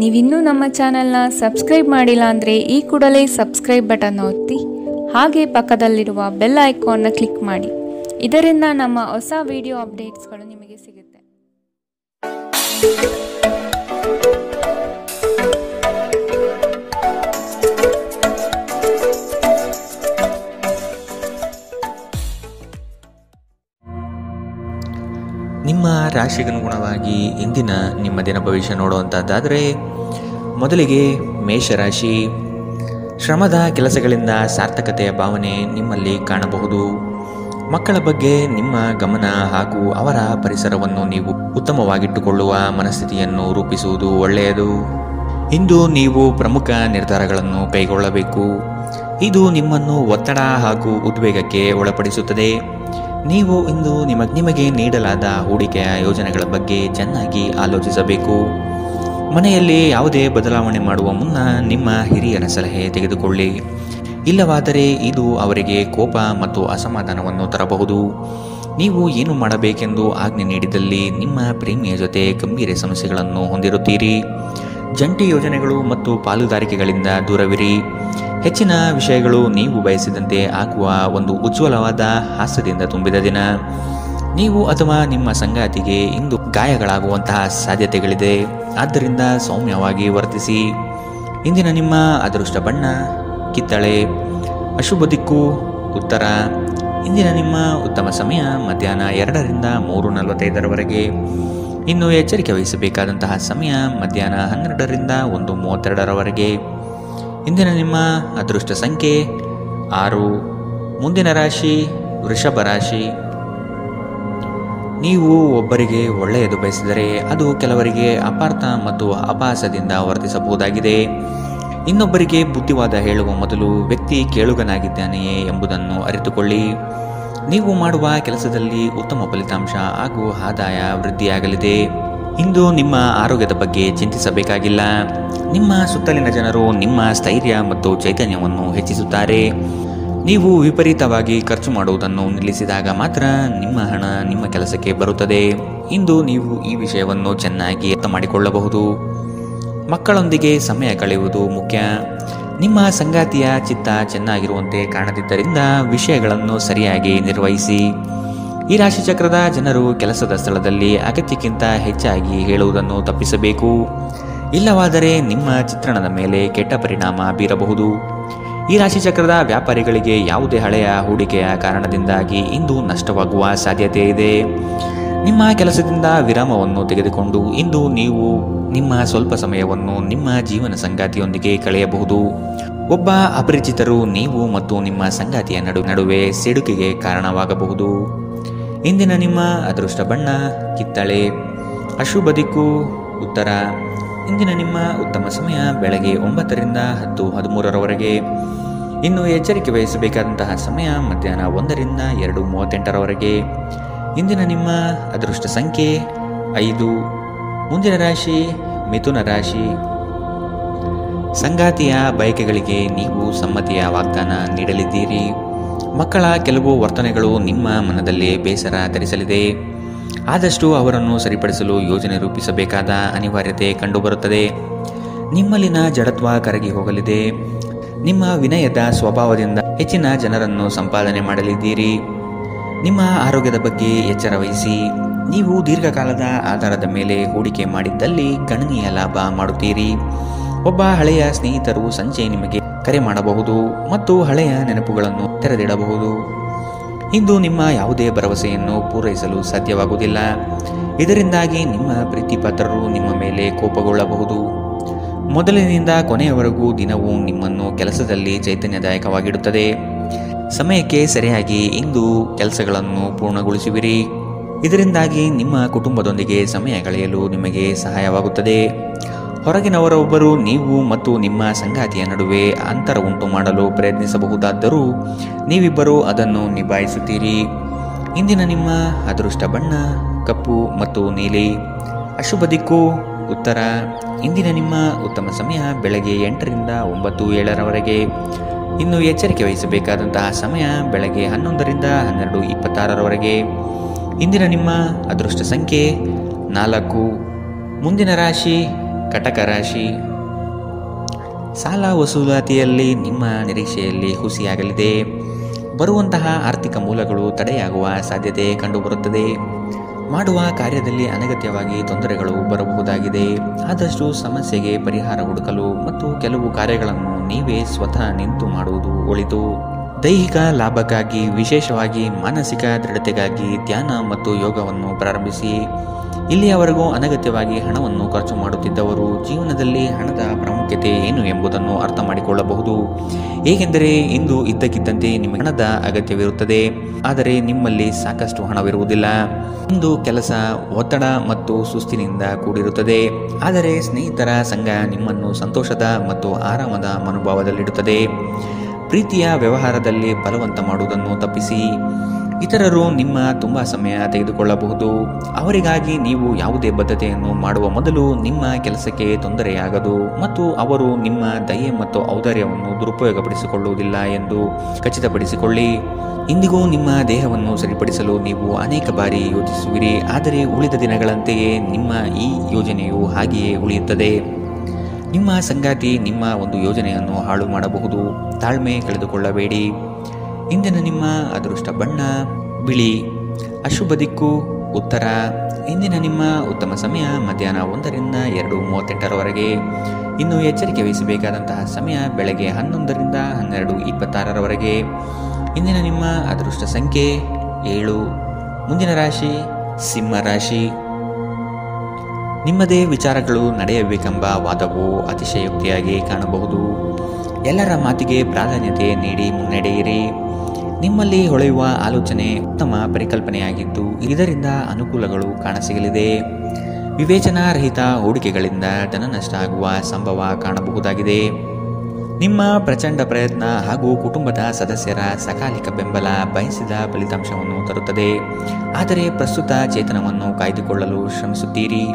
ನೀವಿನ್ನೂ ನಮ್ಮ ಚಾನೆಲ್ನ ಸಬ್ಸ್ಕ್ರೈಬ್ ಮಾಡಿಲ್ಲ ಅಂದರೆ ಈ ಕೂಡಲೇ ಸಬ್ಸ್ಕ್ರೈಬ್ ಬಟನ್ ಒತ್ತಿ ಹಾಗೆ ಪಕ್ಕದಲ್ಲಿರುವ ಬೆಲ್ ಐಕಾನ್ನ ಕ್ಲಿಕ್ ಮಾಡಿ. ಇದರಿಂದ ನಮ್ಮ ಹೊಸ ವಿಡಿಯೋ ಅಪ್ಡೇಟ್ಸ್ಗಳು ನಿಮಗೆ ಸಿಗುತ್ತೆ. ನಿಮ್ಮ ರಾಶಿಗನುಗುಣವಾಗಿ ಇಂದಿನ ನಿಮ್ಮ ದಿನ ಭವಿಷ್ಯ ನೋಡುವಂಥದ್ದಾದರೆ, ಮೊದಲಿಗೆ ಮೇಷರಾಶಿ. ಶ್ರಮದ ಕೆಲಸಗಳಿಂದ ಸಾರ್ಥಕತೆಯ ಭಾವನೆ ನಿಮ್ಮಲ್ಲಿ ಕಾಣಬಹುದು. ಮಕ್ಕಳ ಬಗ್ಗೆ ನಿಮ್ಮ ಗಮನ ಹಾಗೂ ಅವರ ಪರಿಸರವನ್ನು ನೀವು ಉತ್ತಮವಾಗಿಟ್ಟುಕೊಳ್ಳುವ ಮನಸ್ಥಿತಿಯನ್ನು ರೂಪಿಸುವುದು ಒಳ್ಳೆಯದು. ಇಂದು ನೀವು ಪ್ರಮುಖ ನಿರ್ಧಾರಗಳನ್ನು ಕೈಗೊಳ್ಳಬೇಕು. ಇದು ನಿಮ್ಮನ್ನು ಒತ್ತಡ ಹಾಗೂ ಉದ್ವೇಗಕ್ಕೆ ಒಳಪಡಿಸುತ್ತದೆ. ನೀವು ಇಂದು ನಿಮಗೆ ನೀಡಲಾದ ಹೂಡಿಕೆಯ ಯೋಜನೆಗಳ ಬಗ್ಗೆ ಚೆನ್ನಾಗಿ ಆಲೋಚಿಸಬೇಕು. ಮನೆಯಲ್ಲಿ ಯಾವುದೇ ಬದಲಾವಣೆ ಮಾಡುವ ಮುನ್ನ ನಿಮ್ಮ ಹಿರಿಯರ ಸಲಹೆ ತೆಗೆದುಕೊಳ್ಳಿ. ಇಲ್ಲವಾದರೆ ಇದು ಅವರಿಗೆ ಕೋಪ ಮತ್ತು ಅಸಮಾಧಾನವನ್ನು ತರಬಹುದು. ನೀವು ಏನು ಮಾಡಬೇಕೆಂದು ಆಜ್ಞೆ ನೀಡಿದಲ್ಲಿ ನಿಮ್ಮ ಪ್ರೇಮಿಯ ಜೊತೆ ಗಂಭೀರ ಸಮಸ್ಯೆಗಳನ್ನು ಹೊಂದಿರುತ್ತೀರಿ. ಜಂಟಿ ಯೋಜನೆಗಳು ಮತ್ತು ಪಾಲುದಾರಿಕೆಗಳಿಂದ ದೂರವಿರಿ. ಹೆಚ್ಚಿನ ವಿಷಯಗಳು ನೀವು ಬಯಸಿದಂತೆ ಆಗುವ ಒಂದು ಉಜ್ವಲವಾದ ಹಾಸ್ಯದಿಂದ ತುಂಬಿದ ದಿನ. ನೀವು ಅಥವಾ ನಿಮ್ಮ ಸಂಗಾತಿಗೆ ಇಂದು ಗಾಯಗಳಾಗುವಂತಹ ಸಾಧ್ಯತೆಗಳಿದೆ. ಆದ್ದರಿಂದ ಸೌಮ್ಯವಾಗಿ ವರ್ತಿಸಿ. ಇಂದಿನ ನಿಮ್ಮ ಅದೃಷ್ಟ ಬಣ್ಣ ಕಿತ್ತಳೆ. ಅಶುಭ ದಿಕ್ಕು ಉತ್ತರ. ಇಂದಿನ ನಿಮ್ಮ ಉತ್ತಮ ಸಮಯ ಮಧ್ಯಾಹ್ನ 2ರಿಂದ 3:45 ಇನ್ನು ಎಚ್ಚರಿಕೆ ವಹಿಸಬೇಕಾದಂತಹ ಸಮಯ ಮಧ್ಯಾಹ್ನ 12ರಿಂದ 1:32 ಇಂದಿನ ನಿಮ್ಮ ಅದೃಷ್ಟ ಸಂಖ್ಯೆ 6. ಮುಂದಿನ ರಾಶಿ ವೃಷಭ ರಾಶಿ. ನೀವು ಒಬ್ಬರಿಗೆ ಒಳ್ಳೆಯದು ಬಯಸಿದರೆ ಅದು ಕೆಲವರಿಗೆ ಅಪಾರ್ಥ ಮತ್ತು ಅಪಹಾಸದಿಂದ ವರ್ತಿಸಬಹುದಾಗಿದೆ. ಇನ್ನೊಬ್ಬರಿಗೆ ಬುದ್ಧಿವಾದ ಹೇಳುವ ಮೊದಲು ವ್ಯಕ್ತಿ ಕೇಳುಗನಾಗಿದ್ದಾನೆಯೇ ಎಂಬುದನ್ನು ಅರಿತುಕೊಳ್ಳಿ. ನೀವು ಮಾಡುವ ಕೆಲಸದಲ್ಲಿ ಉತ್ತಮ ಫಲಿತಾಂಶ ಹಾಗೂ ಆದಾಯ ವೃದ್ಧಿಯಾಗಲಿದೆ. ಇಂದು ನಿಮ್ಮ ಆರೋಗ್ಯದ ಬಗ್ಗೆ ಚಿಂತಿಸಬೇಕಾಗಿಲ್ಲ. ನಿಮ್ಮ ಸುತ್ತಲಿನ ಜನರು ನಿಮ್ಮ ಸ್ಥೈರ್ಯ ಮತ್ತು ಚೈತನ್ಯವನ್ನು ಹೆಚ್ಚಿಸುತ್ತಾರೆ. ನೀವು ವಿಪರೀತವಾಗಿ ಖರ್ಚು ಮಾಡುವುದನ್ನು ನಿಲ್ಲಿಸಿದಾಗ ಮಾತ್ರ ನಿಮ್ಮ ಹಣ ನಿಮ್ಮ ಕೆಲಸಕ್ಕೆ ಬರುತ್ತದೆ. ಇಂದು ನೀವು ಈ ವಿಷಯವನ್ನು ಚೆನ್ನಾಗಿ ಅರ್ಥ ಮಾಡಿಕೊಳ್ಳಬಹುದು. ಮಕ್ಕಳೊಂದಿಗೆ ಸಮಯ ಕಳೆಯುವುದು ಮುಖ್ಯ. ನಿಮ್ಮ ಸಂಗಾತಿಯ ಚಿತ್ತ ಚೆನ್ನಾಗಿರುವಂತೆ ಕಾಣದಿದ್ದರಿಂದ ವಿಷಯಗಳನ್ನು ಸರಿಯಾಗಿ ನಿರ್ವಹಿಸಿ. ಈ ರಾಶಿಚಕ್ರದ ಜನರು ಕೆಲಸದ ಸ್ಥಳದಲ್ಲಿ ಅಗತ್ಯಕ್ಕಿಂತ ಹೆಚ್ಚಾಗಿ ಹೇಳುವುದನ್ನು ತಪ್ಪಿಸಬೇಕು. ಇಲ್ಲವಾದರೆ ನಿಮ್ಮ ಚಿತ್ರಣದ ಮೇಲೆ ಕೆಟ್ಟ ಪರಿಣಾಮ ಬೀರಬಹುದು. ಈ ರಾಶಿಚಕ್ರದ ವ್ಯಾಪಾರಿಗಳಿಗೆ ಯಾವುದೇ ಹಳೆಯ ಹೂಡಿಕೆಯ ಕಾರಣದಿಂದಾಗಿ ಇಂದು ನಷ್ಟವಾಗುವ ಸಾಧ್ಯತೆ ಇದೆ. ನಿಮ್ಮ ಕೆಲಸದಿಂದ ವಿರಾಮವನ್ನು ತೆಗೆದುಕೊಂಡು ಇಂದು ನೀವು ನಿಮ್ಮ ಸ್ವಲ್ಪ ಸಮಯವನ್ನು ನಿಮ್ಮ ಜೀವನ ಸಂಗಾತಿಯೊಂದಿಗೆ ಕಳೆಯಬಹುದು. ಒಬ್ಬ ಅಪರಿಚಿತರು ನೀವು ಮತ್ತು ನಿಮ್ಮ ಸಂಗಾತಿಯ ನಡುವೆ ಸಿಡುಕಿಗೆ ಕಾರಣವಾಗಬಹುದು. ಇಂದಿನ ನಿಮ್ಮ ಅದೃಷ್ಟ ಬಣ್ಣ ಕಿತ್ತಳೆ. ಅಶುಭ ದಿಕ್ಕು ಉತ್ತರ. ಇಂದಿನ ನಿಮ್ಮ ಉತ್ತಮ ಸಮಯ ಬೆಳಗ್ಗೆ 9ರಿಂದ 10:13 ಇನ್ನು ಎಚ್ಚರಿಕೆ ವಹಿಸಬೇಕಾದಂತಹ ಸಮಯ ಮಧ್ಯಾಹ್ನ 1ರಿಂದ 2:38 ಇಂದಿನ ನಿಮ್ಮ ಅದೃಷ್ಟ ಸಂಖ್ಯೆ 5. ಮುಂದಿನ ರಾಶಿ ಮಿಥುನ ರಾಶಿ. ಸಂಗಾತಿಯ ಬಯಕೆಗಳಿಗೆ ನೀವು ಸಮ್ಮತಿಯ ವಾಗ್ದಾನ ನೀಡಲಿದ್ದೀರಿ. ಮಕ್ಕಳ ಕೆಲವು ವರ್ತನೆಗಳು ನಿಮ್ಮ ಮನದಲ್ಲಿ ಬೇಸರ ತರಿಸಲಿದೆ. ಆದಷ್ಟು ಅವರನ್ನು ಸರಿಪಡಿಸಲು ಯೋಜನೆ ರೂಪಿಸಬೇಕಾದ ಅನಿವಾರ್ಯತೆ ಕಂಡುಬರುತ್ತದೆ. ನಿಮ್ಮಲ್ಲಿನ ಜಡತ್ವ ಕರಗಿ ಹೋಗಲಿದೆ. ನಿಮ್ಮ ವಿನಯದ ಸ್ವಭಾವದಿಂದ ಹೆಚ್ಚಿನ ಜನರನ್ನು ಸಂಪಾದನೆ ಮಾಡಲಿದ್ದೀರಿ. ನಿಮ್ಮ ಆರೋಗ್ಯದ ಬಗ್ಗೆ ಎಚ್ಚರ ವಹಿಸಿ. ನೀವು ದೀರ್ಘಕಾಲದ ಆಧಾರದ ಮೇಲೆ ಹೂಡಿಕೆ ಮಾಡಿದ್ದಲ್ಲಿ ಗಣನೀಯ ಲಾಭ ಮಾಡುತ್ತೀರಿ. ಒಬ್ಬ ಹಳೆಯ ಸ್ನೇಹಿತರು ಸಂಜೆ ನಿಮಗೆ ಕರೆ ಮಾಡಬಹುದು ಮತ್ತು ಹಳೆಯ ನೆನಪುಗಳನ್ನು ತೆರೆದಿಡಬಹುದು. ಇಂದು ನಿಮ್ಮ ಯಾವುದೇ ಭರವಸೆಯನ್ನು ಪೂರೈಸಲು ಸಾಧ್ಯವಾಗುವುದಿಲ್ಲ. ಇದರಿಂದಾಗಿ ನಿಮ್ಮ ಪ್ರೀತಿಪಾತ್ರರು ನಿಮ್ಮ ಮೇಲೆ ಕೋಪಗೊಳ್ಳಬಹುದು. ಮೊದಲಿನಿಂದ ಕೊನೆಯವರೆಗೂ ದಿನವೂ ನಿಮ್ಮನ್ನು ಕೆಲಸದಲ್ಲಿ ಚೈತನ್ಯದಾಯಕವಾಗಿಡುತ್ತದೆ. ಸಮಯಕ್ಕೆ ಸರಿಯಾಗಿ ಇಂದು ಕೆಲಸಗಳನ್ನು ಪೂರ್ಣಗೊಳಿಸುವಿರಿ. ಇದರಿಂದಾಗಿ ನಿಮ್ಮ ಕುಟುಂಬದೊಂದಿಗೆ ಸಮಯ ಕಳೆಯಲು ನಿಮಗೆ ಸಹಾಯವಾಗುತ್ತದೆ. ಹೊರಗಿನವರೊಬ್ಬರು ನೀವು ಮತ್ತು ನಿಮ್ಮ ಸಂಗಾತಿಯ ನಡುವೆ ಅಂತರ ಉಂಟು ಮಾಡಲು ಪ್ರಯತ್ನಿಸಬಹುದಾದರೂ ನೀವಿಬ್ಬರೂ ಅದನ್ನು ನಿಭಾಯಿಸುತ್ತೀರಿ. ಇಂದಿನ ನಿಮ್ಮ ಅದೃಷ್ಟ ಬಣ್ಣ ಕಪ್ಪು ಮತ್ತು ನೀಲಿ. ಅಶುಭ ದಿಕ್ಕು ಉತ್ತರ. ಇಂದಿನ ನಿಮ್ಮ ಉತ್ತಮ ಸಮಯ ಬೆಳಗ್ಗೆ 8ರಿಂದ 9:07 ಇನ್ನು ಎಚ್ಚರಿಕೆ ವಹಿಸಬೇಕಾದಂತಹ ಸಮಯ ಬೆಳಗ್ಗೆ 11ರಿಂದ 12:26 ಇಂದಿನ ನಿಮ್ಮ ಅದೃಷ್ಟ ಸಂಖ್ಯೆ 4. ಮುಂದಿನ ರಾಶಿ ಕಟಕ ರಾಶಿ. ಸಾಲ ವಸೂಲಾತಿಯಲ್ಲಿ ನಿಮ್ಮ ನಿರೀಕ್ಷೆಯಲ್ಲಿ ಹುಸಿಯಾಗಲಿದೆ. ಬರುವಂತಹ ಆರ್ಥಿಕ ಮೂಲಗಳು ತಡೆಯಾಗುವ ಸಾಧ್ಯತೆ ಕಂಡುಬರುತ್ತದೆ. ಮಾಡುವ ಕಾರ್ಯದಲ್ಲಿ ಅನಗತ್ಯವಾಗಿ ತೊಂದರೆಗಳು ಬರಬಹುದಾಗಿದೆ. ಆದಷ್ಟು ಸಮಸ್ಯೆಗೆ ಪರಿಹಾರ ಹುಡುಕಲು ಮತ್ತು ಕೆಲವು ಕಾರ್ಯಗಳನ್ನು ನೀವೇ ಸ್ವತಃ ನಿಂತು ಮಾಡುವುದು ಒಳಿತು. ದೈಹಿಕ ಲಾಭಕ್ಕಾಗಿ, ವಿಶೇಷವಾಗಿ ಮಾನಸಿಕ ದೃಢತೆಗಾಗಿ ಧ್ಯಾನ ಮತ್ತು ಯೋಗವನ್ನು ಪ್ರಾರಂಭಿಸಿ. ಇಲ್ಲಿಯವರೆಗೂ ಅನಗತ್ಯವಾಗಿ ಹಣವನ್ನು ಖರ್ಚು ಮಾಡುತ್ತಿದ್ದವರು ಜೀವನದಲ್ಲಿ ಹಣದ ಪ್ರಾಮುಖ್ಯತೆ ಏನು ಎಂಬುದನ್ನು ಅರ್ಥ ಮಾಡಿಕೊಳ್ಳಬಹುದು. ಏಕೆಂದರೆ ಇಂದು ಇದ್ದಕ್ಕಿದ್ದಂತೆ ನಿಮಗೆ ಹಣದ ಅಗತ್ಯವಿರುತ್ತದೆ, ಆದರೆ ನಿಮ್ಮಲ್ಲಿ ಸಾಕಷ್ಟು ಹಣವಿರುವುದಿಲ್ಲ. ಇಂದು ಕೆಲಸ ಒತ್ತಡ ಮತ್ತು ಸುಸ್ತಿನಿಂದ ಕೂಡಿರುತ್ತದೆ, ಆದರೆ ಸ್ನೇಹಿತರ ಸಂಘ ನಿಮ್ಮನ್ನು ಸಂತೋಷದ ಮತ್ತು ಆರಾಮದ ಮನೋಭಾವದಲ್ಲಿಡುತ್ತದೆ. ಪ್ರೀತಿಯ ವ್ಯವಹಾರದಲ್ಲಿ ಬಲವಂತ ಮಾಡುವುದನ್ನು ತಪ್ಪಿಸಿ. ಇತರರು ನಿಮ್ಮ ತುಂಬ ಸಮಯ ತೆಗೆದುಕೊಳ್ಳಬಹುದು. ಅವರಿಗಾಗಿ ನೀವು ಯಾವುದೇ ಬದ್ಧತೆಯನ್ನು ಮಾಡುವ ಮೊದಲು ನಿಮ್ಮ ಕೆಲಸಕ್ಕೆ ತೊಂದರೆಯಾಗದು ಮತ್ತು ಅವರು ನಿಮ್ಮ ದಯೆ ಮತ್ತು ಔದಾರ್ಯವನ್ನು ದುರುಪಯೋಗಪಡಿಸಿಕೊಳ್ಳುವುದಿಲ್ಲ ಎಂದು ಖಚಿತಪಡಿಸಿಕೊಳ್ಳಿ. ಇಂದಿಗೂ ನಿಮ್ಮ ದೇಹವನ್ನು ಸರಿಪಡಿಸಲು ನೀವು ಅನೇಕ ಬಾರಿ ಯೋಚಿಸುವಿರಿ, ಆದರೆ ಉಳಿದ ದಿನಗಳಂತೆಯೇ ನಿಮ್ಮ ಈ ಯೋಜನೆಯು ಹಾಗೆಯೇ ಉಳಿಯುತ್ತದೆ. ನಿಮ್ಮ ಸಂಗಾತಿ ನಿಮ್ಮ ಒಂದು ಯೋಜನೆಯನ್ನು ಹಾಳು ಮಾಡಬಹುದು. ತಾಳ್ಮೆ ಕಳೆದುಕೊಳ್ಳಬೇಡಿ. ಇಂದಿನ ನಿಮ್ಮ ಅದೃಷ್ಟ ಬಣ್ಣ ಬಿಳಿ. ಅಶುಭ ದಿಕ್ಕು ಉತ್ತರ. ಇಂದಿನ ನಿಮ್ಮ ಉತ್ತಮ ಸಮಯ ಮಧ್ಯಾಹ್ನ 1ರಿಂದ 2:38ರವರೆಗೆ. ಇನ್ನು ಎಚ್ಚರಿಕೆ ವಹಿಸಬೇಕಾದಂತಹ ಸಮಯ ಬೆಳಗ್ಗೆ 11ರಿಂದ 12:26ರವರೆಗೆ. ಇಂದಿನ ನಿಮ್ಮ ಅದೃಷ್ಟ ಸಂಖ್ಯೆ 7. ಮುಂದಿನ ರಾಶಿ ಸಿಂಹ ರಾಶಿ. ನಿಮ್ಮದೇ ವಿಚಾರಗಳು ನಡೆಯಬೇಕೆಂಬ ವಾದವು ಅತಿಶಯೋಕ್ತಿಯಾಗಿ ಕಾಣಬಹುದು. ಎಲ್ಲರ ಮಾತಿಗೆ ಪ್ರಾಧಾನ್ಯತೆ ನೀಡಿ ಮುನ್ನಡೆಯಿರಿ. ನಿಮ್ಮಲ್ಲಿ ಹೊಳೆಯುವ ಆಲೋಚನೆ ಉತ್ತಮ ಪರಿಕಲ್ಪನೆಯಾಗಿದ್ದು ಇದರಿಂದ ಅನುಕೂಲಗಳು ಕಾಣಸಿಗಲಿದೆ. ವಿವೇಚನಾರಹಿತ ಹೂಡಿಕೆಗಳಿಂದ ಧನ ನಷ್ಟ ಆಗುವ ಸಂಭವ ಕಾಣಬಹುದಾಗಿದೆ. ನಿಮ್ಮ ಪ್ರಚಂಡ ಪ್ರಯತ್ನ ಹಾಗೂ ಕುಟುಂಬದ ಸದಸ್ಯರ ಸಕಾಲಿಕ ಬೆಂಬಲ ಬಯಸಿದ ಫಲಿತಾಂಶವನ್ನು ತರುತ್ತದೆ. ಆದರೆ ಪ್ರಸ್ತುತ ಚೇತನವನ್ನು ಕಾಯ್ದುಕೊಳ್ಳಲು ಶ್ರಮಿಸುತ್ತೀರಿ.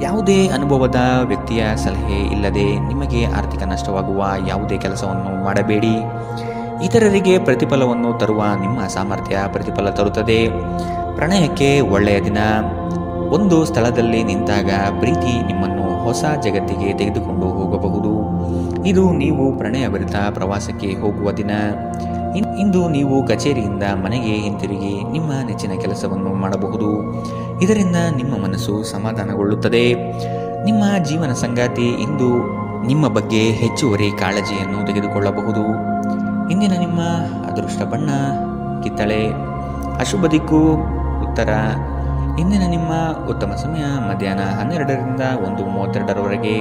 ಯಾವುದೇ ಅನುಭವದ ವ್ಯಕ್ತಿಯ ಸಲಹೆ ಇಲ್ಲದೆ ನಿಮಗೆ ಆರ್ಥಿಕ ನಷ್ಟವಾಗುವ ಯಾವುದೇ ಕೆಲಸವನ್ನು ಮಾಡಬೇಡಿ. ಇತರರಿಗೆ ಪ್ರತಿಫಲವನ್ನು ತರುವ ನಿಮ್ಮ ಸಾಮರ್ಥ್ಯ ಪ್ರತಿಫಲ ತರುತ್ತದೆ. ಪ್ರಣಯಕ್ಕೆ ಒಳ್ಳೆಯ ದಿನ. ಒಂದು ಸ್ಥಳದಲ್ಲಿ ನಿಂತಾಗ ಪ್ರೀತಿ ನಿಮ್ಮನ್ನು ಹೊಸ ಜಗತ್ತಿಗೆ ತೆಗೆದುಕೊಂಡು ಹೋಗಬಹುದು. ಇದು ನೀವು ಪ್ರಣಯಭರಿತ ಪ್ರವಾಸಕ್ಕೆ ಹೋಗುವ ದಿನ. ಇಂದು ನೀವು ಕಚೇರಿಯಿಂದ ಮನೆಗೆ ಹಿಂತಿರುಗಿ ನಿಮ್ಮ ನೆಚ್ಚಿನ ಕೆಲಸವನ್ನು ಮಾಡಬಹುದು. ಇದರಿಂದ ನಿಮ್ಮ ಮನಸ್ಸು ಸಮಾಧಾನಗೊಳ್ಳುತ್ತದೆ. ನಿಮ್ಮ ಜೀವನ ಸಂಗಾತಿ ಇಂದು ನಿಮ್ಮ ಬಗ್ಗೆ ಹೆಚ್ಚುವರಿ ಕಾಳಜಿಯನ್ನು ತೆಗೆದುಕೊಳ್ಳಬಹುದು. ಇಂದಿನ ನಿಮ್ಮ ಅದೃಷ್ಟ ಬಣ್ಣ ಕಿತ್ತಳೆ. ಅಶುಭ ದಿಕ್ಕು ಉತ್ತರ. ಇಂದಿನ ನಿಮ್ಮ ಉತ್ತಮ ಸಮಯ ಮಧ್ಯಾಹ್ನ 12ರಿಂದ 1:32ರವರೆಗೆ.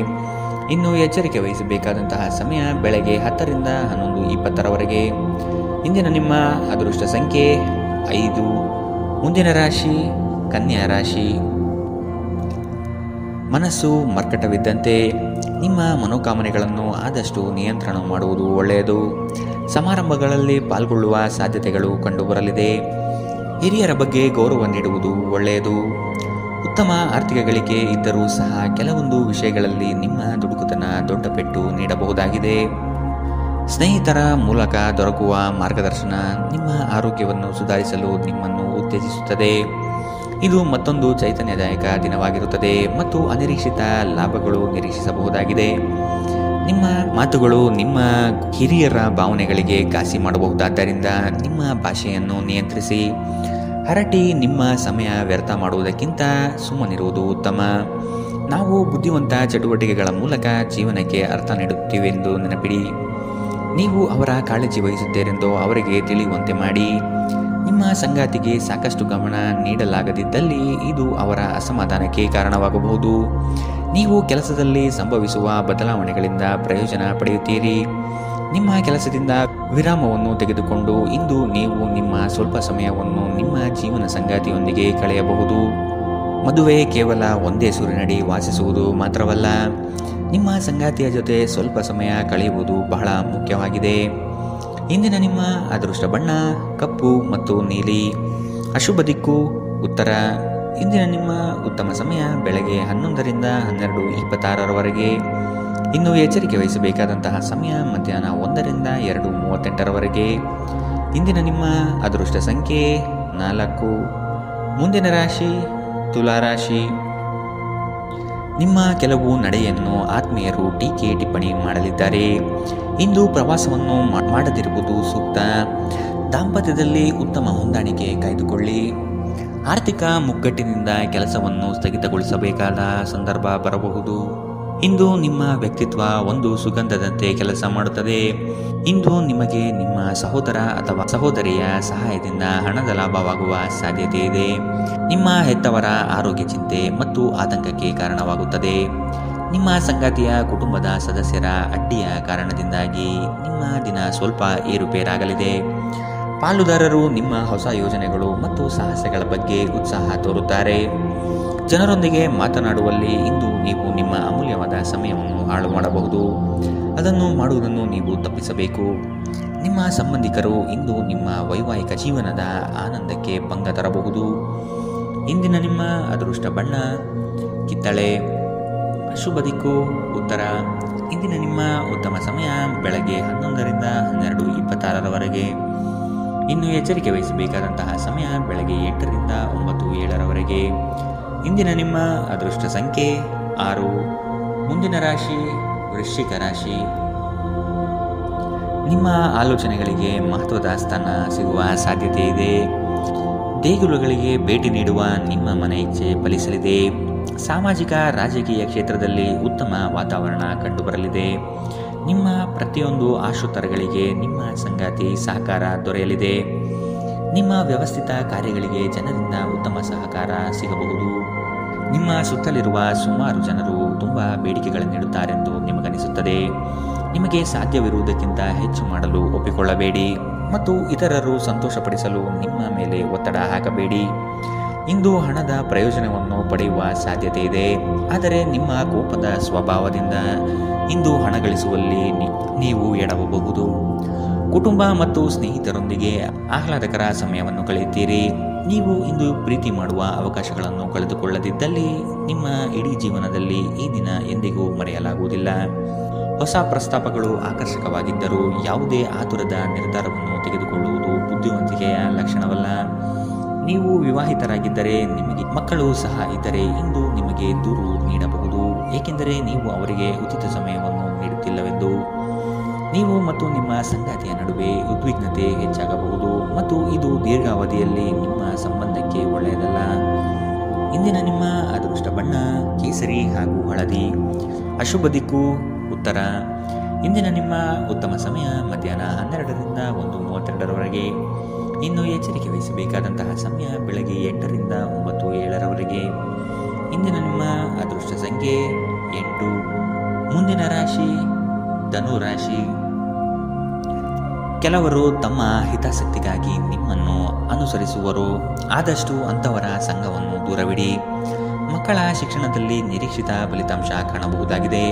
ಇನ್ನು ಎಚ್ಚರಿಕೆ ವಹಿಸಬೇಕಾದಂತಹ ಸಮಯ ಬೆಳಗ್ಗೆ 10ರಿಂದ 11:20ರವರೆಗೆ. ಇಂದಿನ ನಿಮ್ಮ ಅದೃಷ್ಟ ಸಂಖ್ಯೆ 5. ಮುಂದಿನ ರಾಶಿ ಕನ್ಯಾ ರಾಶಿ. ಮನಸ್ಸು ಮರ್ಕಟವಿದ್ದಂತೆ. ನಿಮ್ಮ ಮನೋಕಾಮನೆಗಳನ್ನು ಆದಷ್ಟು ನಿಯಂತ್ರಣ ಮಾಡುವುದು ಒಳ್ಳೆಯದು. ಸಮಾರಂಭಗಳಲ್ಲಿ ಪಾಲ್ಗೊಳ್ಳುವ ಸಾಧ್ಯತೆಗಳು ಕಂಡುಬರಲಿದೆ. ಹಿರಿಯರ ಬಗ್ಗೆ ಗೌರವ ನೀಡುವುದು ಒಳ್ಳೆಯದು. ಉತ್ತಮ ಆರ್ಥಿಕ ಗಳಿಕೆ ಇದ್ದರೂ ಸಹ ಕೆಲವೊಂದು ವಿಷಯಗಳಲ್ಲಿ ನಿಮ್ಮ ದುಡುಕುತನ ದೊಡ್ಡ ಪೆಟ್ಟು ನೀಡಬಹುದಾಗಿದೆ. ಸ್ನೇಹಿತರ ಮೂಲಕ ದೊರಕುವ ಮಾರ್ಗದರ್ಶನ ನಿಮ್ಮ ಆರೋಗ್ಯವನ್ನು ಸುಧಾರಿಸಲು ನಿಮ್ಮನ್ನು ಉತ್ತೇಜಿಸುತ್ತದೆ. ಇದು ಮತ್ತೊಂದು ಚೈತನ್ಯದಾಯಕ ದಿನವಾಗಿರುತ್ತದೆ ಮತ್ತು ಅನಿರೀಕ್ಷಿತ ಲಾಭಗಳು ನಿರೀಕ್ಷಿಸಬಹುದಾಗಿದೆ. ನಿಮ್ಮ ಮಾತುಗಳು ನಿಮ್ಮ ಹಿರಿಯರ ಭಾವನೆಗಳಿಗೆ ಘಾಸಿ ಮಾಡಬಹುದಾದ್ದರಿಂದ ನಿಮ್ಮ ಭಾಷೆಯನ್ನು ನಿಯಂತ್ರಿಸಿ. ಹರಟಿ ನಿಮ್ಮ ಸಮಯ ವ್ಯರ್ಥ ಮಾಡುವುದಕ್ಕಿಂತ ಸುಮ್ಮನಿರುವುದು ಉತ್ತಮ. ನಾವು ಬುದ್ಧಿವಂತ ಚಟುವಟಿಕೆಗಳ ಮೂಲಕ ಜೀವನಕ್ಕೆ ಅರ್ಥ ನೀಡುತ್ತೀವೆಂದು ನೆನಪಿಡಿ. ನೀವು ಅವರ ಕಾಳಜಿ ವಹಿಸುತ್ತೀರೆಂದು ಅವರಿಗೆ ತಿಳಿಯುವಂತೆ ಮಾಡಿ. ನಿಮ್ಮ ಸಂಗಾತಿಗೆ ಸಾಕಷ್ಟು ಗಮನ ನೀಡಲಾಗದಿದ್ದಲ್ಲಿ ಇದು ಅವರ ಅಸಮಾಧಾನಕ್ಕೆ ಕಾರಣವಾಗಬಹುದು. ನೀವು ಕೆಲಸದಲ್ಲಿ ಸಂಭವಿಸುವ ಬದಲಾವಣೆಗಳಿಂದ ಪ್ರಯೋಜನ ಪಡೆಯುತ್ತೀರಿ. ನಿಮ್ಮ ಕೆಲಸದಿಂದ ವಿರಾಮವನ್ನು ತೆಗೆದುಕೊಂಡು ಇಂದು ನೀವು ನಿಮ್ಮ ಸ್ವಲ್ಪ ಸಮಯವನ್ನು ನಿಮ್ಮ ಜೀವನ ಸಂಗಾತಿಯೊಂದಿಗೆ ಕಳೆಯಬಹುದು. ಮದುವೆ ಕೇವಲ ಒಂದೇ ಸೂರಿನಡಿ ವಾಸಿಸುವುದು ಮಾತ್ರವಲ್ಲ, ನಿಮ್ಮ ಸಂಗಾತಿಯ ಜೊತೆ ಸ್ವಲ್ಪ ಸಮಯ ಕಳೆಯುವುದು ಬಹಳ ಮುಖ್ಯವಾಗಿದೆ. ಇಂದಿನ ನಿಮ್ಮ ಅದೃಷ್ಟ ಬಣ್ಣ ಕಪ್ಪು ಮತ್ತು ನೀಲಿ. ಅಶುಭ ದಿಕ್ಕು ಉತ್ತರ. ಇಂದಿನ ನಿಮ್ಮ ಉತ್ತಮ ಸಮಯ ಬೆಳಗ್ಗೆ 11ರಿಂದ 12:26ರವರೆಗೆ. ಇನ್ನು ಎಚ್ಚರಿಕೆ ವಹಿಸಬೇಕಾದಂತಹ ಸಮಯ ಮಧ್ಯಾಹ್ನ 1ರಿಂದ 2:38ರವರೆಗೆ. ಇಂದಿನ ನಿಮ್ಮ ಅದೃಷ್ಟ ಸಂಖ್ಯೆ 4. ಮುಂದಿನ ರಾಶಿ ತುಲಾರಾಶಿ. ನಿಮ್ಮ ಕೆಲವು ನಡೆಯನ್ನು ಆತ್ಮೀಯರು ಟೀಕೆ ಟಿಪ್ಪಣಿ ಮಾಡಲಿದ್ದಾರೆ. ಇಂದು ಪ್ರವಾಸವನ್ನು ಮಾಡದಿರುವುದು ಸೂಕ್ತ. ದಾಂಪತ್ಯದಲ್ಲಿ ಉತ್ತಮ ಹೊಂದಾಣಿಕೆ ಕಾಯ್ದುಕೊಳ್ಳಿ. ಆರ್ಥಿಕ ಮುಗ್ಗಟ್ಟಿನಿಂದ ಕೆಲಸವನ್ನು ಸ್ಥಗಿತಗೊಳಿಸಬೇಕಾದ ಸಂದರ್ಭ ಬರಬಹುದು. ಇಂದು ನಿಮ್ಮ ವ್ಯಕ್ತಿತ್ವ ಒಂದು ಸುಗಂಧದಂತೆ ಕೆಲಸ ಮಾಡುತ್ತದೆ. ಇಂದು ನಿಮಗೆ ನಿಮ್ಮ ಸಹೋದರ ಅಥವಾ ಸಹೋದರಿಯ ಸಹಾಯದಿಂದ ಹಣದ ಲಾಭವಾಗುವ ಸಾಧ್ಯತೆ ಇದೆ. ನಿಮ್ಮ ಹೆತ್ತವರ ಆರೋಗ್ಯ ಚಿಂತೆ ಮತ್ತು ಆತಂಕಕ್ಕೆ ಕಾರಣವಾಗುತ್ತದೆ. ನಿಮ್ಮ ಸಂಗಾತಿಯ ಕುಟುಂಬದ ಸದಸ್ಯರ ಅಡ್ಡಿಯ ಕಾರಣದಿಂದಾಗಿ ನಿಮ್ಮ ದಿನ ಸ್ವಲ್ಪ ಏರುಪೇರಾಗಲಿದೆ. ಪಾಲುದಾರರು ನಿಮ್ಮ ಹೊಸ ಯೋಜನೆಗಳು ಮತ್ತು ಸಾಹಸಗಳ ಬಗ್ಗೆ ಉತ್ಸಾಹ ತೋರುತ್ತಾರೆ. ಜನರೊಂದಿಗೆ ಮಾತನಾಡುವಲ್ಲಿ ಇಂದು ನೀವು ನಿಮ್ಮ ಅಮೂಲ್ಯವಾದ ಸಮಯವನ್ನು ಹಾಳು ಮಾಡಬಹುದು. ಅದನ್ನು ಮಾಡುವುದನ್ನು ನೀವು ತಪ್ಪಿಸಬೇಕು. ನಿಮ್ಮ ಸಂಬಂಧಿಕರು ಇಂದು ನಿಮ್ಮ ವೈವಾಹಿಕ ಜೀವನದ ಆನಂದಕ್ಕೆ ಭಂಗ ತರಬಹುದು. ಇಂದಿನ ನಿಮ್ಮ ಅದೃಷ್ಟ ಬಣ್ಣ ಕಿತ್ತಳೆ. ಶುಭ ದಿಕ್ಕು ಉತ್ತರ. ಇಂದಿನ ನಿಮ್ಮ ಉತ್ತಮ ಸಮಯ ಬೆಳಗ್ಗೆ 11ರಿಂದ 12:26 ಇನ್ನು ಎಚ್ಚರಿಕೆ ವಹಿಸಬೇಕಾದಂತಹ ಸಮಯ ಬೆಳಗ್ಗೆ 8ರಿಂದ 9:07 ಇಂದಿನ ನಿಮ್ಮ ಅದೃಷ್ಟ ಸಂಖ್ಯೆ 6. ಮುಂದಿನ ರಾಶಿ ವೃಶ್ಚಿಕ ರಾಶಿ. ನಿಮ್ಮ ಆಲೋಚನೆಗಳಿಗೆ ಮಹತ್ವದ ಸ್ಥಾನ ಸಿಗುವ ಸಾಧ್ಯತೆ ಇದೆ. ದೇಗುಲಗಳಿಗೆ ಭೇಟಿ ನೀಡುವ ನಿಮ್ಮ ಮನೆ ಇಚ್ಛೆ ಫಲಿಸಲಿದೆ. ಸಾಮಾಜಿಕ ರಾಜಕೀಯ ಕ್ಷೇತ್ರದಲ್ಲಿ ಉತ್ತಮ ವಾತಾವರಣ ಕಂಡುಬರಲಿದೆ. ನಿಮ್ಮ ಪ್ರತಿಯೊಂದು ಆಶೋತ್ತರಗಳಿಗೆ ನಿಮ್ಮ ಸಂಗಾತಿ ಸಹಕಾರ ದೊರೆಯಲಿದೆ. ನಿಮ್ಮ ವ್ಯವಸ್ಥಿತ ಕಾರ್ಯಗಳಿಗೆ ಜನರಿಂದ ಉತ್ತಮ ಸಹಕಾರ ಸಿಗಬಹುದು. ನಿಮ್ಮ ಸುತ್ತಲಿರುವ ಸುಮಾರು ಜನರು ತುಂಬ ಬೇಡಿಕೆಗಳನ್ನಿಡುತ್ತಾರೆಂದು ನಿಮಗನಿಸುತ್ತದೆ. ನಿಮಗೆ ಸಾಧ್ಯವಿರುವುದಕ್ಕಿಂತ ಹೆಚ್ಚು ಮಾಡಲು ಒಪ್ಪಿಕೊಳ್ಳಬೇಡಿ ಮತ್ತು ಇತರರು ಸಂತೋಷಪಡಿಸಲು ನಿಮ್ಮ ಮೇಲೆ ಒತ್ತಡ ಹಾಕಬೇಡಿ. ಇಂದು ಹಣದ ಪ್ರಯೋಜನವನ್ನು ಪಡೆಯುವ ಸಾಧ್ಯತೆ ಇದೆ. ಆದರೆ ನಿಮ್ಮ ಕೋಪದ ಸ್ವಭಾವದಿಂದ ಇಂದು ಹಣ ಗಳಿಸುವಲ್ಲಿ ನೀವು ಎಡವಬಹುದು. ಕುಟುಂಬ ಮತ್ತು ಸ್ನೇಹಿತರೊಂದಿಗೆ ಆಹ್ಲಾದಕರ ಸಮಯವನ್ನು ಕಳೆಯುತ್ತೀರಿ. ನೀವು ಇಂದು ಪ್ರೀತಿ ಮಾಡುವ ಅವಕಾಶಗಳನ್ನು ಕಳೆದುಕೊಳ್ಳದಿದ್ದಲ್ಲಿ ನಿಮ್ಮ ಇಡೀ ಜೀವನದಲ್ಲಿ ಈ ದಿನ ಎಂದಿಗೂ ಮರೆಯಲಾಗುವುದಿಲ್ಲ. ಹೊಸ ಪ್ರಸ್ತಾಪಗಳು ಆಕರ್ಷಕವಾಗಿದ್ದರೂ ಯಾವುದೇ ಆತುರದ ನಿರ್ಧಾರವನ್ನು ತೆಗೆದುಕೊಳ್ಳುವುದು ಬುದ್ಧಿವಂತಿಕೆಯ ಲಕ್ಷಣವಲ್ಲ. ನೀವು ವಿವಾಹಿತರಾಗಿದ್ದರೆ ನಿಮಗೆ ಮಕ್ಕಳು ಸಹ ಇದ್ದರೆ ಇಂದು ನಿಮಗೆ ದೂರು ನೀಡಬಹುದು, ಏಕೆಂದರೆ ನೀವು ಅವರಿಗೆ ಉಚಿತ ಸಮಯವನ್ನು ನೀಡುತ್ತಿಲ್ಲವೆಂದು. ನೀವು ಮತ್ತು ನಿಮ್ಮ ಸಂಗಾತಿಯ ನಡುವೆ ಉದ್ವಿಗ್ನತೆ ಹೆಚ್ಚಾಗಬಹುದು ಮತ್ತು ಇದು ದೀರ್ಘಾವಧಿಯಲ್ಲಿ ನಿಮ್ಮ ಸಂಬಂಧಕ್ಕೆ ಒಳ್ಳೆಯದಲ್ಲ. ಇಂದಿನ ನಿಮ್ಮ ಅದೃಷ್ಟ ಬಣ್ಣ ಕೇಸರಿ ಹಾಗೂ ಹಳದಿ. ಅಶುಭ ದಿಕ್ಕು ಉತ್ತರ. ಇಂದಿನ ನಿಮ್ಮ ಉತ್ತಮ ಸಮಯ ಮಧ್ಯಾಹ್ನ 12ರಿಂದ 1:32 ಇನ್ನು ಎಚ್ಚರಿಕೆ ವಹಿಸಬೇಕಾದಂತಹ ಸಮಯ ಬೆಳಗ್ಗೆ 8ರಿಂದ 9:07 ಇಂದಿನ ನಿಮ್ಮ ಅದೃಷ್ಟ ಸಂಖ್ಯೆ 8. ಮುಂದಿನ ರಾಶಿ ಧನು ರಾಶಿ. ಕೆಲವರು ತಮ್ಮ ಹಿತಾಸಕ್ತಿಗಾಗಿ ನಿಮ್ಮನ್ನು ಅನುಸರಿಸುವರು. ಆದಷ್ಟು ಅಂಥವರ ಸಂಘವನ್ನು ದೂರವಿಡಿ. ಮಕ್ಕಳ ಶಿಕ್ಷಣದಲ್ಲಿ ನಿರೀಕ್ಷಿತ ಫಲಿತಾಂಶ ಕಾಣಬಹುದಾಗಿದೆ.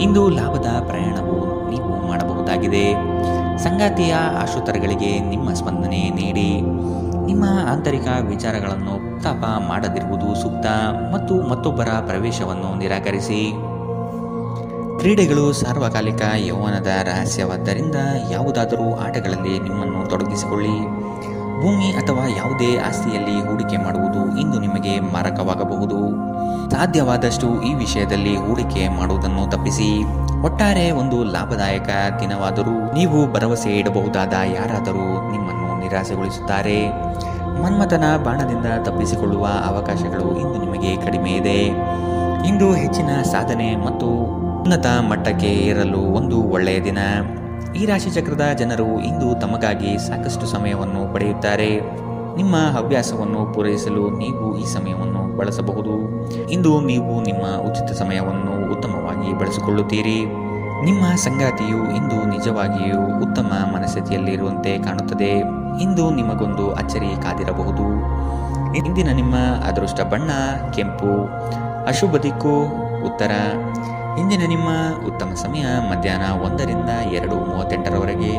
ಇಂದು ಲಾಭದ ಪ್ರಯಾಣವು ನೀವು ಮಾಡಬಹುದಾಗಿದೆ. ಸಂಗಾತಿಯ ಆಶೋತ್ತರಗಳಿಗೆ ನಿಮ್ಮ ಸ್ಪಂದನೆ ನೀಡಿ. ನಿಮ್ಮ ಆಂತರಿಕ ವಿಚಾರಗಳನ್ನು ಪ್ರಸ್ತಾಪ ಮಾಡದಿರುವುದು ಸೂಕ್ತ ಮತ್ತು ಮತ್ತೊಬ್ಬರ ಪ್ರವೇಶವನ್ನು ನಿರಾಕರಿಸಿ. ಕ್ರೀಡೆಗಳು ಸಾರ್ವಕಾಲಿಕ ಯೌವನದ ರಹಸ್ಯವಾದ್ದರಿಂದ ಯಾವುದಾದರೂ ಆಟಗಳಲ್ಲಿ ನಿಮ್ಮನ್ನು ತೊಡಗಿಸಿಕೊಳ್ಳಿ. ಭೂಮಿ ಅಥವಾ ಯಾವುದೇ ಆಸ್ತಿಯಲ್ಲಿ ಹೂಡಿಕೆ ಮಾಡುವುದು ಇಂದು ನಿಮಗೆ ಮಾರಕವಾಗಬಹುದು. ಸಾಧ್ಯವಾದಷ್ಟು ಈ ವಿಷಯದಲ್ಲಿ ಹೂಡಿಕೆ ಮಾಡುವುದನ್ನು ತಪ್ಪಿಸಿ. ಒಟ್ಟಾರೆ ಒಂದು ಲಾಭದಾಯಕ ದಿನವಾದರೂ ನೀವು ಭರವಸೆ ಇಡಬಹುದಾದ ಯಾರಾದರೂ ನಿಮ್ಮನ್ನು ನಿರಾಸೆಗೊಳಿಸುತ್ತಾರೆ. ಮನ್ಮಥನ ಬಾಣದಿಂದ ತಪ್ಪಿಸಿಕೊಳ್ಳುವ ಅವಕಾಶಗಳು ಇಂದು ನಿಮಗೆ ಕಡಿಮೆ ಇದೆ. ಇಂದು ಹೆಚ್ಚಿನ ಸಾಧನೆ ಮತ್ತು ಉನ್ನತ ಮಟ್ಟಕ್ಕೆ ಏರಲು ಒಂದು ಒಳ್ಳೆಯ ದಿನ. ಈ ರಾಶಿಚಕ್ರದ ಜನರು ಇಂದು ತಮಗಾಗಿ ಸಾಕಷ್ಟು ಸಮಯವನ್ನು ಪಡೆಯುತ್ತಾರೆ. ನಿಮ್ಮ ಹವ್ಯಾಸವನ್ನು ಪೂರೈಸಲು ನೀವು ಈ ಸಮಯವನ್ನು ಬಳಸಬಹುದು. ಇಂದು ನೀವು ನಿಮ್ಮ ಉಚಿತ ಸಮಯವನ್ನು ಉತ್ತಮವಾಗಿ ಬಳಸಿಕೊಳ್ಳುತ್ತೀರಿ. ನಿಮ್ಮ ಸಂಗಾತಿಯು ಇಂದು ನಿಜವಾಗಿಯೂ ಉತ್ತಮ ಮನಸ್ಥಿತಿಯಲ್ಲಿರುವಂತೆ ಕಾಣುತ್ತದೆ. ಇಂದು ನಿಮಗೊಂದು ಅಚ್ಚರಿ ಕಾದಿರಬಹುದು. ಇಂದಿನ ನಿಮ್ಮ ಅದೃಷ್ಟ ಬಣ್ಣ ಕೆಂಪು. ಅಶುಭ ದಿಕ್ಕು ಉತ್ತರ. ಇಂದಿನ ನಿಮ್ಮ ಉತ್ತಮ ಸಮಯ ಮಧ್ಯಾಹ್ನ 1ರಿಂದ 2:38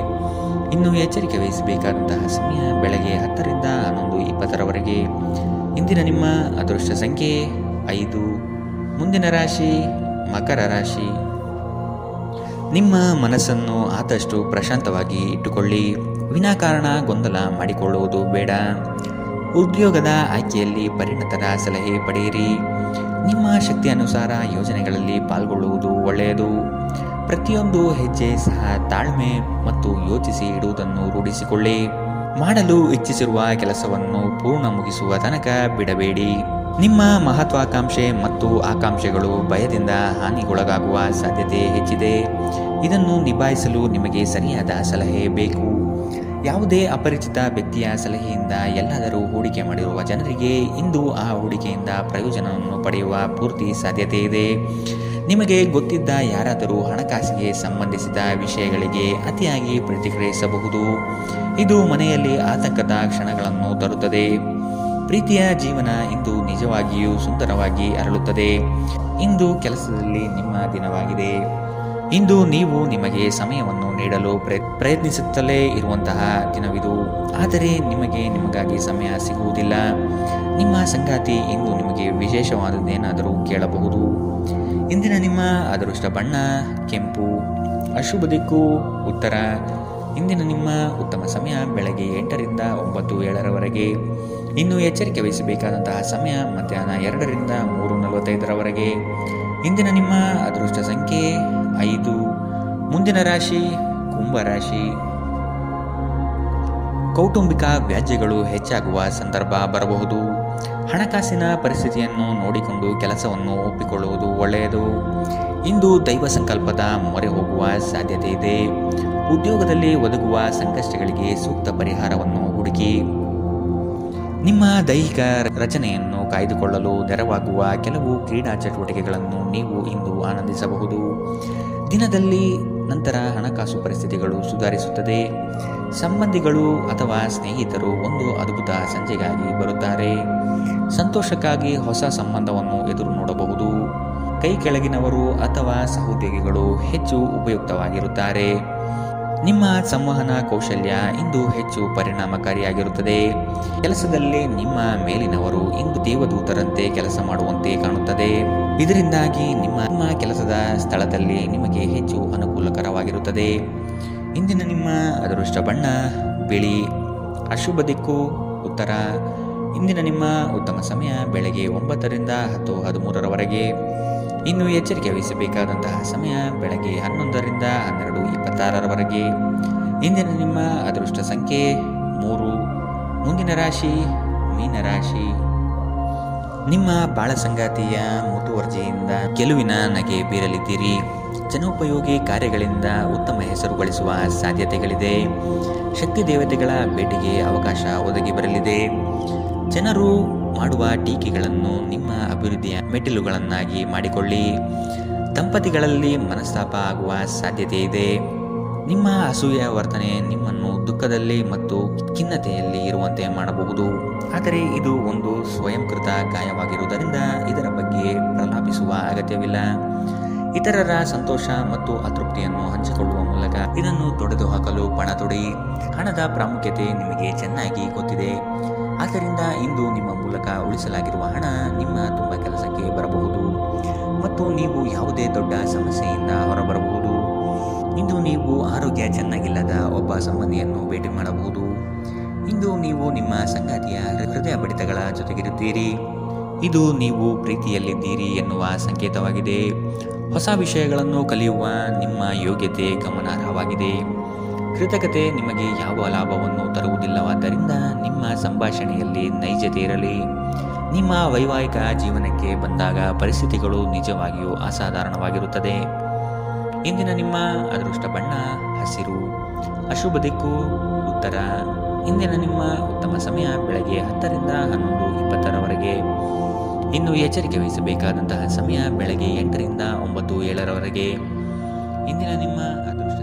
ಇನ್ನು ಎಚ್ಚರಿಕೆ ವಹಿಸಬೇಕಾದಂತಹ ಸಮಯ ಬೆಳಗ್ಗೆ 10ರಿಂದ 11:20 ಇಂದಿನ ನಿಮ್ಮ ಅದೃಷ್ಟ ಸಂಖ್ಯೆ 5. ಮುಂದಿನ ರಾಶಿ ಮಕರ ರಾಶಿ. ನಿಮ್ಮ ಮನಸ್ಸನ್ನು ಆದಷ್ಟು ಪ್ರಶಾಂತವಾಗಿ ಇಟ್ಟುಕೊಳ್ಳಿ. ವಿನಾಕಾರಣ ಗೊಂದಲ ಮಾಡಿಕೊಳ್ಳುವುದು ಬೇಡ. ಉದ್ಯೋಗದ ಆಯ್ಕೆಯಲ್ಲಿ ಪರಿಣತರ ಸಲಹೆ ಪಡೆಯಿರಿ. ನಿಮ್ಮ ಶಕ್ತಿ ಅನುಸಾರ ಯೋಜನೆಗಳಲ್ಲಿ ಪಾಲ್ಗೊಳ್ಳುವುದು ಒಳ್ಳೆಯದು. ಪ್ರತಿಯೊಂದು ಹೆಜ್ಜೆ ಸಹ ತಾಳ್ಮೆ ಮತ್ತು ಯೋಚಿಸಿ ಇಡುವುದನ್ನು ರೂಢಿಸಿಕೊಳ್ಳಿ. ಮಾಡಲು ಇಚ್ಛಿಸಿರುವ ಕೆಲಸವನ್ನು ಪೂರ್ಣ ಮುಗಿಸುವ ತನಕ ಬಿಡಬೇಡಿ. ನಿಮ್ಮ ಮಹತ್ವಾಕಾಂಕ್ಷೆ ಮತ್ತು ಆಕಾಂಕ್ಷೆಗಳು ಭಯದಿಂದ ಹಾನಿಗೊಳಗಾಗುವ ಸಾಧ್ಯತೆ ಹೆಚ್ಚಿದೆ. ಇದನ್ನು ನಿಭಾಯಿಸಲು ನಿಮಗೆ ಸರಿಯಾದ ಸಲಹೆ ಬೇಕು. ಯಾವುದೇ ಅಪರಿಚಿತ ವ್ಯಕ್ತಿಯ ಸಲಹೆಯಿಂದ ಎಲ್ಲಾದರೂ ಹೂಡಿಕೆ ಮಾಡಿರುವ ಜನರಿಗೆ ಇಂದು ಆ ಹೂಡಿಕೆಯಿಂದ ಪ್ರಯೋಜನವನ್ನು ಪಡೆಯುವ ಪೂರ್ತಿ ಸಾಧ್ಯತೆ ಇದೆ. ನಿಮಗೆ ಗೊತ್ತಿದ್ದ ಯಾರಾದರೂ ಹಣಕಾಸಿಗೆ ಸಂಬಂಧಿಸಿದ ವಿಷಯಗಳಿಗೆ ಅತಿಯಾಗಿ ಪ್ರತಿಕ್ರಿಯಿಸಬಹುದು. ಇದು ಮನೆಯಲ್ಲಿ ಆತಂಕದ ಕ್ಷಣಗಳನ್ನು ತರುತ್ತದೆ. ಪ್ರೀತಿಯ ಜೀವನ ಇಂದು ನಿಜವಾಗಿಯೂ ಸುಂದರವಾಗಿ ಅರಳುತ್ತದೆ. ಇಂದು ಕೆಲಸದಲ್ಲಿ ನಿಮ್ಮ ದಿನವಾಗಿದೆ. ಇಂದು ನೀವು ನಿಮಗೆ ಸಮಯವನ್ನು ನೀಡಲು ಪ್ರಯತ್ನಿಸುತ್ತಲೇ ಇರುವಂತಹ ದಿನವಿದು. ಆದರೆ ನಿಮಗಾಗಿ ಸಮಯ ಸಿಗುವುದಿಲ್ಲ. ನಿಮ್ಮ ಸಂಗಾತಿ ಇಂದು ನಿಮಗೆ ವಿಶೇಷವಾದದ್ದೇನಾದರೂ ಕೇಳಬಹುದು. ಇಂದಿನ ನಿಮ್ಮ ಅದೃಷ್ಟ ಬಣ್ಣ ಕೆಂಪು. ಅಶುಭ ದಿಕ್ಕು ಉತ್ತರ. ಇಂದಿನ ನಿಮ್ಮ ಉತ್ತಮ ಸಮಯ ಬೆಳಗ್ಗೆ 8ರಿಂದ 9:07 ಇನ್ನು ಎಚ್ಚರಿಕೆ ವಹಿಸಬೇಕಾದಂತಹ ಸಮಯ ಮಧ್ಯಾಹ್ನ 2ರಿಂದ 3:45 ಇಂದಿನ ನಿಮ್ಮ ಅದೃಷ್ಟ ಸಂಖ್ಯೆ 5. ಮುಂದಿನ ರಾಶಿ ಕುಂಭರಾಶಿ. ಕೌಟುಂಬಿಕ ವ್ಯಾಜ್ಯಗಳು ಹೆಚ್ಚಾಗುವ ಸಂದರ್ಭ ಬರಬಹುದು. ಹಣಕಾಸಿನ ಪರಿಸ್ಥಿತಿಯನ್ನು ನೋಡಿಕೊಂಡು ಕೆಲಸವನ್ನು ಒಪ್ಪಿಕೊಳ್ಳುವುದು ಒಳ್ಳೆಯದು. ಇಂದು ದೈವ ಸಂಕಲ್ಪದ ಮೊರೆ ಹೋಗುವ ಸಾಧ್ಯತೆ ಇದೆ. ಉದ್ಯೋಗದಲ್ಲಿ ಒದಗುವ ಸಂಕಷ್ಟಗಳಿಗೆ ಸೂಕ್ತ ಪರಿಹಾರವನ್ನು ಹುಡುಕಿ. ನಿಮ್ಮ ದೈಹಿಕ ರಚನೆಯನ್ನು ಕಾಯ್ದುಕೊಳ್ಳಲು ನೆರವಾಗುವ ಕೆಲವು ಕ್ರೀಡಾ ಚಟುವಟಿಕೆಗಳನ್ನು ನೀವು ಇಂದು ಆನಂದಿಸಬಹುದು. ದಿನದಲ್ಲಿ ನಂತರ ಹಣಕಾಸು ಪರಿಸ್ಥಿತಿಗಳು ಸುಧಾರಿಸುತ್ತದೆ. ಸಂಬಂಧಿಗಳು ಅಥವಾ ಸ್ನೇಹಿತರು ಒಂದು ಅದ್ಭುತ ಸಂಜೆಗಾಗಿ ಬರುತ್ತಾರೆ. ಸಂತೋಷಕ್ಕಾಗಿ ಹೊಸ ಸಂಬಂಧವನ್ನು ಎದುರು ನೋಡಬಹುದು. ಕೈ ಕೆಳಗಿನವರು ಅಥವಾ ಸಹೋದ್ಯೋಗಿಗಳು ಹೆಚ್ಚು ಉಪಯುಕ್ತವಾಗಿರುತ್ತಾರೆ. ನಿಮ್ಮ ಸಂವಹನ ಕೌಶಲ್ಯ ಇಂದು ಹೆಚ್ಚು ಪರಿಣಾಮಕಾರಿಯಾಗಿರುತ್ತದೆ. ಕೆಲಸದಲ್ಲಿ ನಿಮ್ಮ ಮೇಲಿನವರು ಇಂದು ದೇವದೂತರಂತೆ ಕೆಲಸ ಮಾಡುವಂತೆ ಕಾಣುತ್ತದೆ. ಇದರಿಂದಾಗಿ ನಿಮ್ಮ ಕೆಲಸದ ಸ್ಥಳದಲ್ಲಿ ನಿಮಗೆ ಹೆಚ್ಚು ಅನುಕೂಲಕರವಾಗಿರುತ್ತದೆ. ಇಂದಿನ ನಿಮ್ಮ ಅದೃಷ್ಟ ಬಣ್ಣ ಬಿಳಿ. ಅಶುಭ ದಿಕ್ಕು ಉತ್ತರ. ಇಂದಿನ ನಿಮ್ಮ ಉತ್ತಮ ಸಮಯ ಬೆಳಗ್ಗೆ 9ರಿಂದ 10:13 ಇನ್ನು ಎಚ್ಚರಿಕೆ ವಹಿಸಬೇಕಾದಂತಹ ಸಮಯ ಬೆಳಗ್ಗೆ 11ರಿಂದ 12:26 ಇಂದಿನ ನಿಮ್ಮ ಅದೃಷ್ಟ ಸಂಖ್ಯೆ 3. ಮುಂದಿನ ರಾಶಿ ಮೀನರಾಶಿ. ನಿಮ್ಮ ಬಾಳ ಸಂಗಾತಿಯ ಮುತುವರ್ಜಿಯಿಂದ ಗೆಲುವಿನ ನಗೆ ಬೀರಲಿದ್ದೀರಿ. ಜನೋಪಯೋಗಿ ಕಾರ್ಯಗಳಿಂದ ಉತ್ತಮ ಹೆಸರು ಗಳಿಸುವ ಸಾಧ್ಯತೆಗಳಿದೆ. ಶಕ್ತಿ ದೇವತೆಗಳ ಭೇಟಿಗೆ ಅವಕಾಶ ಒದಗಿ ಬರಲಿದೆ. ಜನರು ಮಾಡುವ ಟೀಕೆಗಳನ್ನು ನಿಮ್ಮ ಅಭಿವೃದ್ಧಿಯ ಮೆಟ್ಟಿಲುಗಳನ್ನಾಗಿ ಮಾಡಿಕೊಳ್ಳಿ. ದಂಪತಿಗಳಲ್ಲಿ ಮನಸ್ತಾಪ ಆಗುವ ಸಾಧ್ಯತೆ ಇದೆ. ನಿಮ್ಮ ಅಸೂಯೆ ವರ್ತನೆ ನಿಮ್ಮನ್ನು ದುಃಖದಲ್ಲಿ ಮತ್ತು ಖಿನ್ನತೆಯಲ್ಲಿ ಇರುವಂತೆ ಮಾಡಬಹುದು. ಆದರೆ ಇದು ಒಂದು ಸ್ವಯಂಕೃತ ಗಾಯವಾಗಿರುವುದರಿಂದ ಇದರ ಬಗ್ಗೆ ಪ್ರಲಾಪಿಸುವ ಅಗತ್ಯವಿಲ್ಲ. ಇತರರ ಸಂತೋಷ ಮತ್ತು ಅತೃಪ್ತಿಯನ್ನು ಹಂಚಿಕೊಳ್ಳುವ ಮೂಲಕ ಇದನ್ನು ತೊಡೆದುಹಾಕಲು ಪಣ ತೊಡಿ. ಹಣದ ಪ್ರಾಮುಖ್ಯತೆ ನಿಮಗೆ ಚೆನ್ನಾಗಿ ಗೊತ್ತಿದೆ. ಆದ್ದರಿಂದ ಇಂದು ನಿಮ್ಮ ಮೂಲಕ ಉಳಿಸಲಾಗಿರುವ ಹಣ ನಿಮ್ಮ ತುಂಬ ಕೆಲಸಕ್ಕೆ ಬರಬಹುದು ಮತ್ತು ನೀವು ಯಾವುದೇ ದೊಡ್ಡ ಸಮಸ್ಯೆಯಿಂದ ಹೊರಬರಬಹುದು. ಇಂದು ನೀವು ಆರೋಗ್ಯ ಚೆನ್ನಾಗಿಲ್ಲದ ಒಬ್ಬ ಸಂಬಂಧಿಯನ್ನು ಭೇಟಿ ಮಾಡಬಹುದು. ಇಂದು ನೀವು ನಿಮ್ಮ ಸಂಗಾತಿಯ ಹೃದಯ ಬಡಿತಗಳ ಜೊತೆಗಿರುತ್ತೀರಿ. ಇದು ನೀವು ಪ್ರೀತಿಯಲ್ಲಿದ್ದೀರಿ ಎನ್ನುವ ಸಂಕೇತವಾಗಿದೆ. ಹೊಸ ವಿಷಯಗಳನ್ನು ಕಲಿಯುವ ನಿಮ್ಮ ಯೋಗ್ಯತೆ ಗಮನಾರ್ಹವಾಗಿದೆ. ಕೃತಜ್ಞತೆ ನಿಮಗೆ ಯಾವ ಲಾಭವನ್ನು ತರುವುದಿಲ್ಲವಾದ್ದರಿಂದ ನಿಮ್ಮ ಸಂಭಾಷಣೆಯಲ್ಲಿ ನೈಜತೆ ಇರಲಿ. ನಿಮ್ಮ ವೈವಾಹಿಕ ಜೀವನಕ್ಕೆ ಬಂದಾಗ ಪರಿಸ್ಥಿತಿಗಳು ನಿಜವಾಗಿಯೂ ಅಸಾಧಾರಣವಾಗಿರುತ್ತದೆ. ಇಂದಿನ ನಿಮ್ಮ ಅದೃಷ್ಟ ಬಣ್ಣ ಹಸಿರು. ಅಶುಭ ದಿಕ್ಕು ಉತ್ತರ. ಇಂದಿನ ನಿಮ್ಮ ಉತ್ತಮ ಸಮಯ ಬೆಳಗ್ಗೆ 10ರಿಂದ 11:20 ಇನ್ನು ಎಚ್ಚರಿಕೆ ವಹಿಸಬೇಕಾದಂತಹ ಸಮಯ ಬೆಳಗ್ಗೆ 8ರಿಂದ 9:07 ಇಂದಿನ ನಿಮ್ಮ ಅದೃಷ್ಟ